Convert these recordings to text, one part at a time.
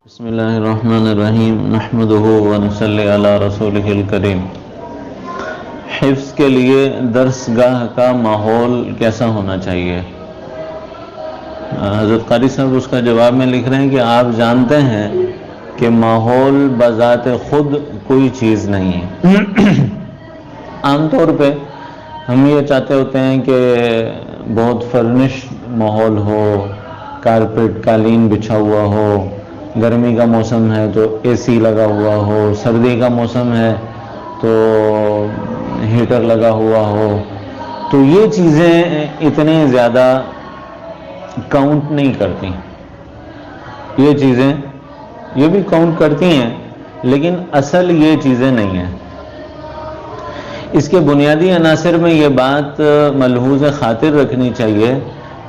بسم اللہ الرحمن الرحیم نحمدہ ونصلی علی رسولہ الکریم۔ حفظ کے لیے درسگاہ کا ماحول کیسا ہونا چاہیے؟ حضرت قاری صاحب اس کا جواب میں لکھ رہے ہیں کہ آپ جانتے ہیں کہ ماحول بذات خود کوئی چیز نہیں ہے۔ عام طور پہ ہم یہ چاہتے ہوتے ہیں کہ بہت فرنشڈ ماحول ہو، کارپیٹ قالین بچھا ہوا ہو، گرمی کا موسم ہے تو اے سی لگا ہوا ہو، سردی کا موسم ہے تو ہیٹر لگا ہوا ہو۔ تو یہ چیزیں اتنے زیادہ کاؤنٹ نہیں کرتی۔ یہ چیزیں یہ بھی کاؤنٹ کرتی ہیں لیکن اصل یہ چیزیں نہیں ہیں۔ اس کے بنیادی عناصر میں یہ بات ملحوظ خاطر رکھنی چاہیے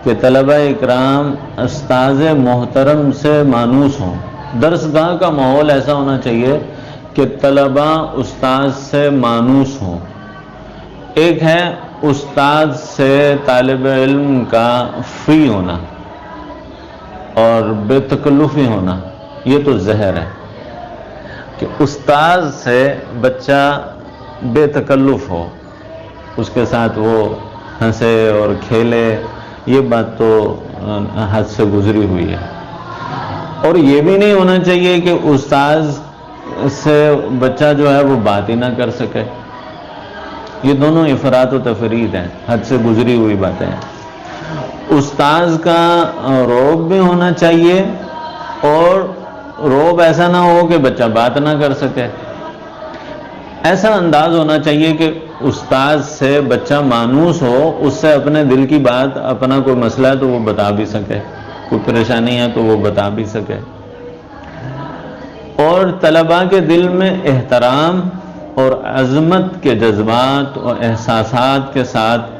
کہ طلبہ اکرام استاذ محترم سے مانوس ہوں۔ درسگاہ کا ماحول ایسا ہونا چاہیے کہ طلبہ استاذ سے مانوس ہوں۔ ایک ہے استاد سے طالب علم کا فری ہونا اور بے تکلفی ہونا، یہ تو زہر ہے کہ استاد سے بچہ بے تکلف ہو، اس کے ساتھ وہ ہنسے اور کھیلے، یہ بات تو حد سے گزری ہوئی ہے۔ اور یہ بھی نہیں ہونا چاہیے کہ استاذ سے بچہ جو ہے وہ بات ہی نہ کر سکے۔ یہ دونوں افراط و تفرید ہیں، حد سے گزری ہوئی باتیں ہیں۔ استاذ کا رعب بھی ہونا چاہیے اور رعب ایسا نہ ہو کہ بچہ بات نہ کر سکے۔ ایسا انداز ہونا چاہیے کہ استاذ سے بچہ مانوس ہو، اس سے اپنے دل کی بات، اپنا کوئی مسئلہ ہے تو وہ بتا بھی سکے، کوئی پریشانی ہے تو وہ بتا بھی سکے۔ اور طلباء کے دل میں احترام اور عظمت کے جذبات اور احساسات کے ساتھ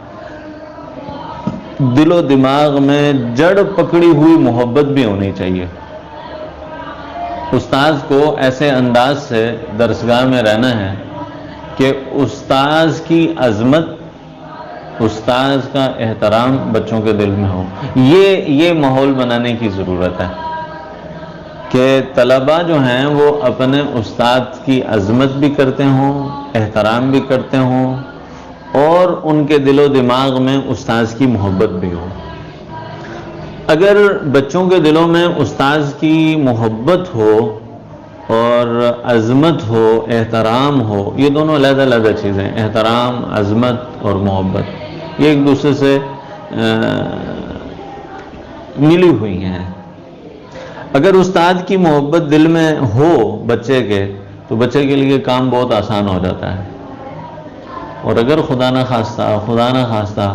دل و دماغ میں جڑ پکڑی ہوئی محبت بھی ہونی چاہیے۔ استاذ کو ایسے انداز سے درسگاہ میں رہنا ہے کہ استاذ کی عظمت، استاذ کا احترام بچوں کے دل میں ہو۔ یہ ماحول بنانے کی ضرورت ہے کہ طلباء جو ہیں وہ اپنے استاد کی عظمت بھی کرتے ہوں، احترام بھی کرتے ہوں اور ان کے دل و دماغ میں استاذ کی محبت بھی ہو۔ اگر بچوں کے دلوں میں استاذ کی محبت ہو اور عظمت ہو، احترام ہو، یہ دونوں علیحدہ علیحدہ چیزیں، احترام، عظمت اور محبت، یہ ایک دوسرے سے ملی ہوئی ہیں۔ اگر استاد کی محبت دل میں ہو بچے کے تو بچے کے لیے کام بہت آسان ہو جاتا ہے۔ اور اگر خدا نہ خواستہ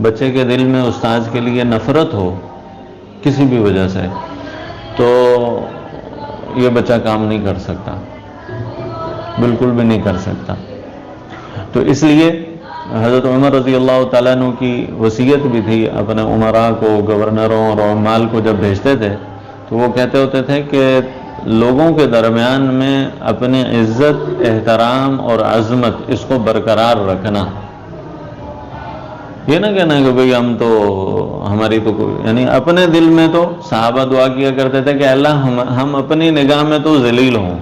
بچے کے دل میں استاد کے لیے نفرت ہو کسی بھی وجہ سے تو یہ بچہ کام نہیں کر سکتا، بالکل بھی نہیں کر سکتا۔ تو اس لیے حضرت عمر رضی اللہ تعالیٰ عنہ کی وصیت بھی تھی، اپنے امراء کو، گورنروں اور عمال کو جب بھیجتے تھے تو وہ کہتے ہوتے تھے کہ لوگوں کے درمیان میں اپنی عزت، احترام اور عظمت اس کو برقرار رکھنا۔ یہ نہ کہنا کہ بھئی ہم تو ہماری تو کوئی، یعنی اپنے دل میں تو صحابہ دعا کیا کرتے تھے کہ اللہ ہم اپنی نگاہ میں تو ذلیل ہوں،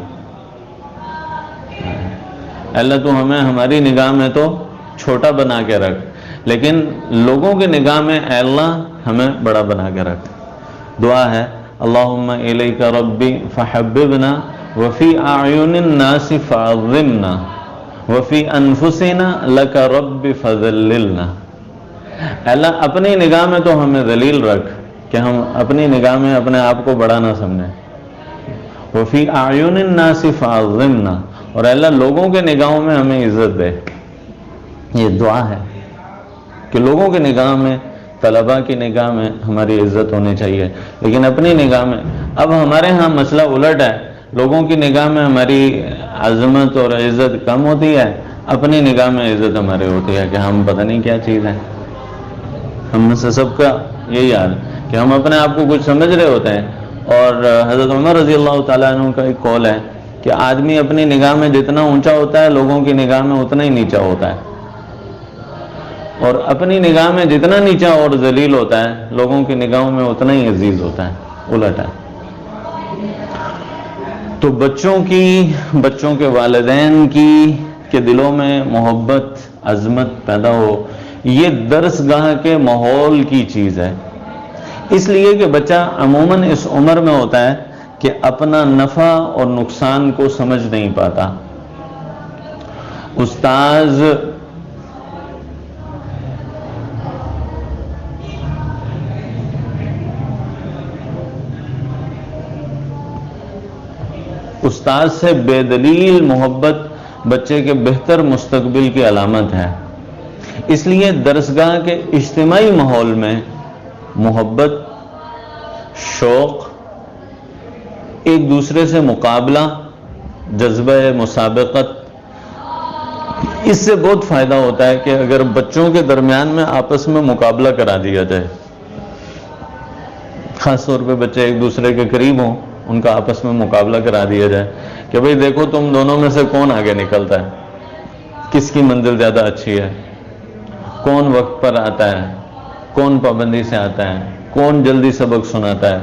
اللہ تو ہمیں ہماری نگاہ میں تو چھوٹا بنا کے رکھ، لیکن لوگوں کی نگاہ میں اے اللہ ہمیں بڑا بنا کے رکھ۔ دعا ہے اللہم الیک ربی فحببنا وفی اعین الناس فعظمنا وفی انفسنا لک رب فذللنا۔ اللہ اپنی نگاہ میں تو ہمیں ذلیل رکھ کہ ہم اپنی نگاہ میں اپنے آپ کو بڑا نہ سمجھیں۔ وفی اعین الناس فعظمنا، اور اللہ لوگوں کے نگاہوں میں ہمیں عزت دے۔ یہ دعا ہے کہ لوگوں کی نگاہ میں، طلباء کی نگاہ میں ہماری عزت ہونی چاہیے، لیکن اپنی نگاہ میں اب ہمارے ہاں مسئلہ الٹ ہے، لوگوں کی نگاہ میں ہماری عظمت اور عزت کم ہوتی ہے، اپنی نگاہ میں عزت ہماری ہوتی ہے کہ ہم پتہ نہیں کیا چیز ہے۔ ہم میں سے سب کا یہی حال کہ ہم اپنے آپ کو کچھ سمجھ رہے ہوتے ہیں۔ اور حضرت عمر رضی اللہ تعالیٰ عنہ کا ایک قول ہے کہ آدمی اپنی نگاہ میں جتنا اونچا ہوتا ہے لوگوں کی نگاہ میں اتنا ہی نیچا ہوتا ہے، اور اپنی نگاہ میں جتنا نیچا اور ذلیل ہوتا ہے لوگوں کی نگاہوں میں اتنا ہی عزیز ہوتا ہے، الٹ ہے۔ تو بچوں کے والدین کے دلوں میں محبت، عظمت پیدا ہو، یہ درس گاہ کے ماحول کی چیز ہے. اس لیے کہ بچہ عموماً اس عمر میں ہوتا ہے کہ اپنا نفع اور نقصان کو سمجھ نہیں پاتا. استاد سے بے دلیل محبت بچے کے بہتر مستقبل کی علامت ہے. اس لیے درسگاہ کے اجتماعی ماحول میں محبت، شوق، ایک دوسرے سے مقابلہ، جذبہ مسابقت، اس سے بہت فائدہ ہوتا ہے کہ اگر بچوں کے درمیان میں آپس میں مقابلہ کرا دیا جائے، خاص طور پہ بچے ایک دوسرے کے قریب ہوں، ان کا آپس میں مقابلہ کرا دیا جائے کہ بھئی دیکھو تم دونوں میں سے کون آگے نکلتا ہے، کس کی منزل زیادہ اچھی ہے، کون وقت پر آتا ہے، کون پابندی سے آتا ہے، کون جلدی سبق سناتا ہے.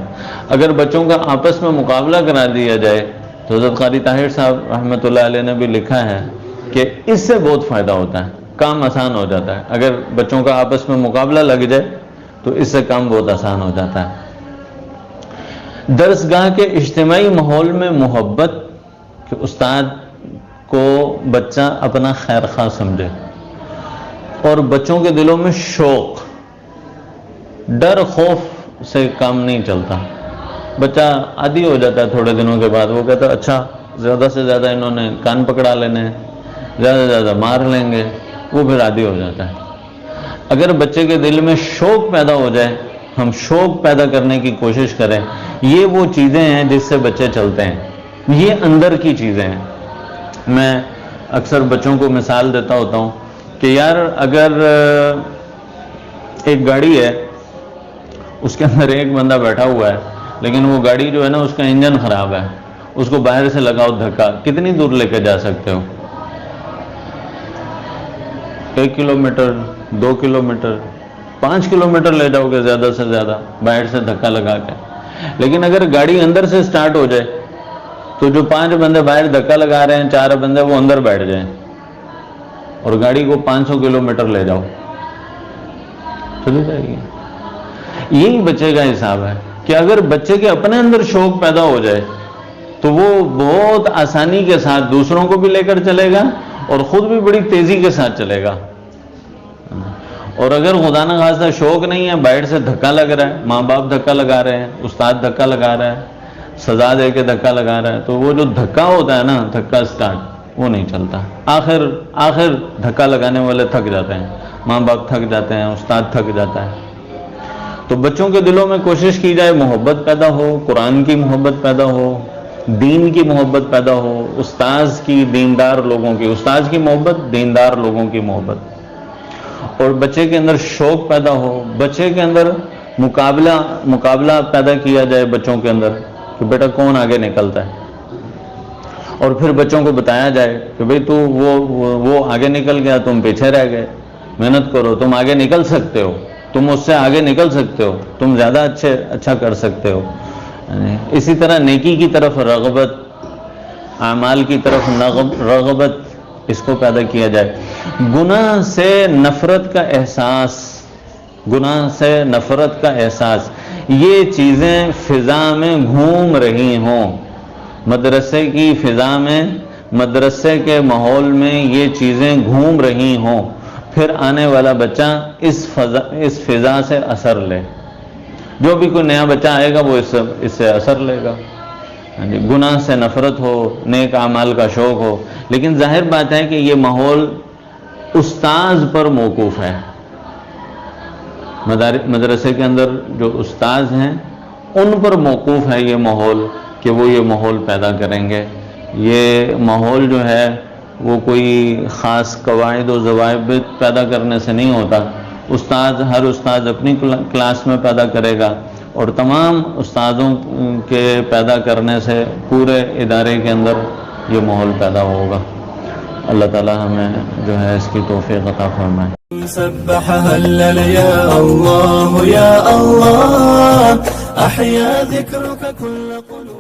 اگر بچوں کا آپس میں مقابلہ کرا دیا جائے تو حضرت قاری طاہر صاحب رحمۃ اللہ علیہ نے بھی لکھا ہے کہ اس سے بہت فائدہ ہوتا ہے، کام آسان ہو جاتا ہے. اگر بچوں کا آپس میں مقابلہ لگ جائے تو اس سے کام بہت آسان ہو جاتا ہے. درسگاہ کے اجتماعی ماحول میں محبت، کہ استاد کو بچہ اپنا خیر خواہ سمجھے، اور بچوں کے دلوں میں شوق، ڈر خوف سے کام نہیں چلتا. بچہ عادی ہو جاتا ہے تھوڑے دنوں کے بعد، وہ کہتا ہے اچھا زیادہ سے زیادہ انہوں نے کان پکڑا لینے ہیں، زیادہ سے زیادہ مار لیں گے، وہ پھر عادی ہو جاتا ہے. اگر بچے کے دل میں شوق پیدا ہو جائے، ہم شوق پیدا کرنے کی کوشش کریں، یہ وہ چیزیں ہیں جس سے بچے چلتے ہیں، یہ اندر کی چیزیں ہیں. میں اکثر بچوں کو مثال دیتا ہوتا ہوں کہ یار اگر ایک گاڑی ہے، اس کے اندر ایک بندہ بیٹھا ہوا ہے، لیکن وہ گاڑی جو ہے نا اس کا انجن خراب ہے، اس کو باہر سے لگاؤ دھکا، کتنی دور لے کے جا سکتے ہو؟ 1 کلومیٹر، 2 کلومیٹر، 5 کلومیٹر لے جاؤ گے زیادہ سے زیادہ باہر سے دھکا لگا کے. لیکن اگر گاڑی اندر سے سٹارٹ ہو جائے تو جو 5 بندے باہر دھکا لگا رہے ہیں، 4 بندے وہ اندر بیٹھ جائیں اور گاڑی کو 500 کلومیٹر لے جاؤ، چلی جائے گی. یہی بچے کا حساب ہے کہ اگر بچے کے اپنے اندر شوق پیدا ہو جائے تو وہ بہت آسانی کے ساتھ دوسروں کو بھی لے کر چلے گا اور خود بھی بڑی تیزی کے ساتھ چلے گا. اور اگر خدا نہ خواستہ شوق نہیں ہے، باہر سے دھکا لگ رہا ہے، ماں باپ دھکا لگا رہے ہیں، استاد دھکا لگا رہا ہے، سزا دے کے دھکا لگا رہا ہے، تو وہ جو دھکا ہوتا ہے نا، دھکا سٹارٹ، وہ نہیں چلتا. آخر دھکا لگانے والے تھک جاتے ہیں، ماں باپ تھک جاتے ہیں، استاد تھک جاتا ہے. تو بچوں کے دلوں میں کوشش کی جائے محبت پیدا ہو، قرآن کی محبت پیدا ہو، دین کی محبت پیدا ہو، استاذ کی، دیندار لوگوں کی، استاذ کی محبت، دیندار لوگوں کی محبت، اور بچے کے اندر شوق پیدا ہو، بچے کے اندر مقابلہ پیدا کیا جائے بچوں کے اندر کہ بیٹا کون آگے نکلتا ہے، اور پھر بچوں کو بتایا جائے کہ بھئی تو وہ آگے نکل گیا، تم پیچھے رہ گئے، محنت کرو، تم آگے نکل سکتے ہو، تم اس سے آگے نکل سکتے ہو، تم زیادہ اچھا کر سکتے ہو. اسی طرح نیکی کی طرف رغبت، اعمال کی طرف رغبت، اس کو پیدا کیا جائے. گناہ سے نفرت کا احساس، یہ چیزیں فضا میں گھوم رہی ہوں، مدرسے کی فضا میں، مدرسے کے ماحول میں یہ چیزیں گھوم رہی ہوں، پھر آنے والا بچہ اس فضا سے اثر لے. جو بھی کوئی نیا بچہ آئے گا وہ اس سے اثر لے گا. گناہ سے نفرت ہو، نیک اعمال کا شوق ہو. لیکن ظاہر بات ہے کہ یہ ماحول استاذ پر موقوف ہے. مدرسے کے اندر جو استاذ ہیں ان پر موقوف ہے یہ ماحول، کہ وہ یہ ماحول پیدا کریں گے. یہ ماحول جو ہے وہ کوئی خاص قواعد و ضوابط پیدا کرنے سے نہیں ہوتا. ہر استاذ اپنی کلاس میں پیدا کرے گا، اور تمام استاذوں کے پیدا کرنے سے پورے ادارے کے اندر یہ ماحول پیدا ہوگا. اللہ تعالی ہمیں جو ہے اس کی توفیق عطا فرمائے. سبح هلل يا الله يا الله أحيا ذكرك كل قلوب.